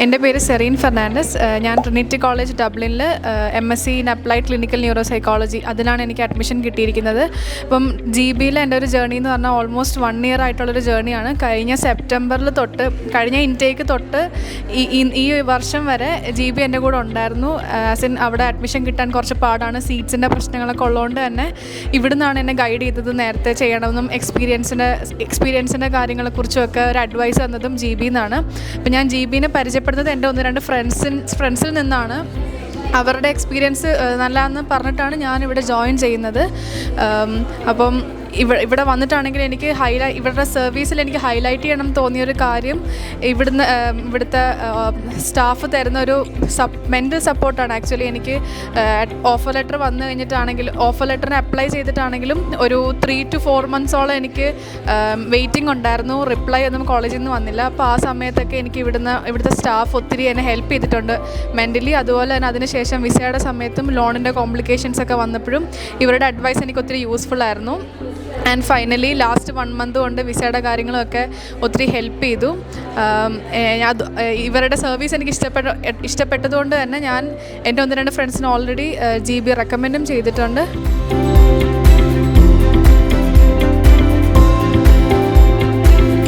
എൻ്റെ പേര് സെറീൻ ഫെർണാണ്ടസ്. ഞാൻ ട്രിനിറ്റി കോളേജ് ഡബ്ലിനിൽ MSc in applied clinical neuropsychology അതിലാണ് എനിക്ക് അഡ്മിഷൻ കിട്ടിയിരിക്കുന്നത്. അപ്പം GB-യിലെ എൻ്റെ ഒരു ജേർണി എന്ന് പറഞ്ഞാൽ ഓൾമോസ്റ്റ് 1 ഇയർ ആയിട്ടുള്ളൊരു ജേർണിയാണ്. കഴിഞ്ഞ സെപ്റ്റംബറിൽ തൊട്ട് കഴിഞ്ഞ ഇൻടേക്ക് തൊട്ട് ഈ വർഷം വരെ GB എൻ്റെ കൂടെ ഉണ്ടായിരുന്നു. അവിടെ അഡ്മിഷൻ കിട്ടാൻ കുറച്ച് പാടാണ്, സീറ്റ്സിൻ്റെ പ്രശ്നങ്ങളൊക്കെ ഉള്ളതുകൊണ്ട് തന്നെ ഇവിടുന്നാണ് എന്നെ ഗൈഡ് ചെയ്തത്. നേരത്തെ ചെയ്യണമെന്നും എക്സ്പീരിയൻസിൻ്റെ കാര്യങ്ങളെക്കുറിച്ചുമൊക്കെ ഒരു അഡ്വൈസ് തന്നതും GB-ന്നാണ്. അപ്പം ഞാൻ GB-നെ പരിചയപ്പെടുന്നത് എൻ്റെ 1-2 ഫ്രണ്ട്സിൽ നിന്നാണ്. അവരുടെ എക്സ്പീരിയൻസ് നല്ലതെന്ന് പറഞ്ഞിട്ടാണ് ഞാനിവിടെ ജോയിൻ ചെയ്യുന്നത്. അപ്പം ഇവിടെ വന്നിട്ടാണെങ്കിൽ എനിക്ക് ഇവരുടെ സർവീസിൽ എനിക്ക് ഹൈലൈറ്റ് ചെയ്യണം തോന്നിയൊരു കാര്യം ഇവിടുത്തെ സ്റ്റാഫ് തരുന്ന ഒരു മെൻ്റൽ സപ്പോർട്ടാണ്. ആക്ച്വലി എനിക്ക് ഓഫർ ലെറ്റർ വന്നു കഴിഞ്ഞിട്ടാണെങ്കിൽ ഓഫർ ലെറ്ററിന് അപ്ലൈ ചെയ്തിട്ടാണെങ്കിലും ഒരു 3 to 4 months-ഓളം എനിക്ക് വെയിറ്റിംഗ് ഉണ്ടായിരുന്നു. റിപ്ലൈ ഒന്നും കോളേജിൽ നിന്ന് വന്നില്ല. അപ്പോൾ ആ സമയത്തൊക്കെ എനിക്ക് ഇവിടുത്തെ സ്റ്റാഫ് ഒത്തിരി എന്നെ ഹെൽപ്പ് ചെയ്തിട്ടുണ്ട് മെൻ്റലി. അതുപോലെ തന്നെ അതിനുശേഷം വിസയുടെ സമയത്തും ലോണിൻ്റെ കോംപ്ലിക്കേഷൻസ് ഒക്കെ വന്നപ്പോഴും ഇവരുടെ അഡ്വൈസ് എനിക്ക് ഒത്തിരി യൂസ്ഫുള്ളായിരുന്നു. ആൻഡ് ഫൈനലി ലാസ്റ്റ് 1 month കൊണ്ട് വിസയുടെ കാര്യങ്ങളൊക്കെ ഒത്തിരി ഹെൽപ്പ് ചെയ്തു. ഇവരുടെ സർവീസ് എനിക്ക് ഇഷ്ടപ്പെട്ടതുകൊണ്ട് തന്നെ ഞാൻ എൻ്റെ 1-2 ഫ്രണ്ട്സിന് ഓൾറെഡി GB റെക്കമെൻഡും ചെയ്തിട്ടുണ്ട്.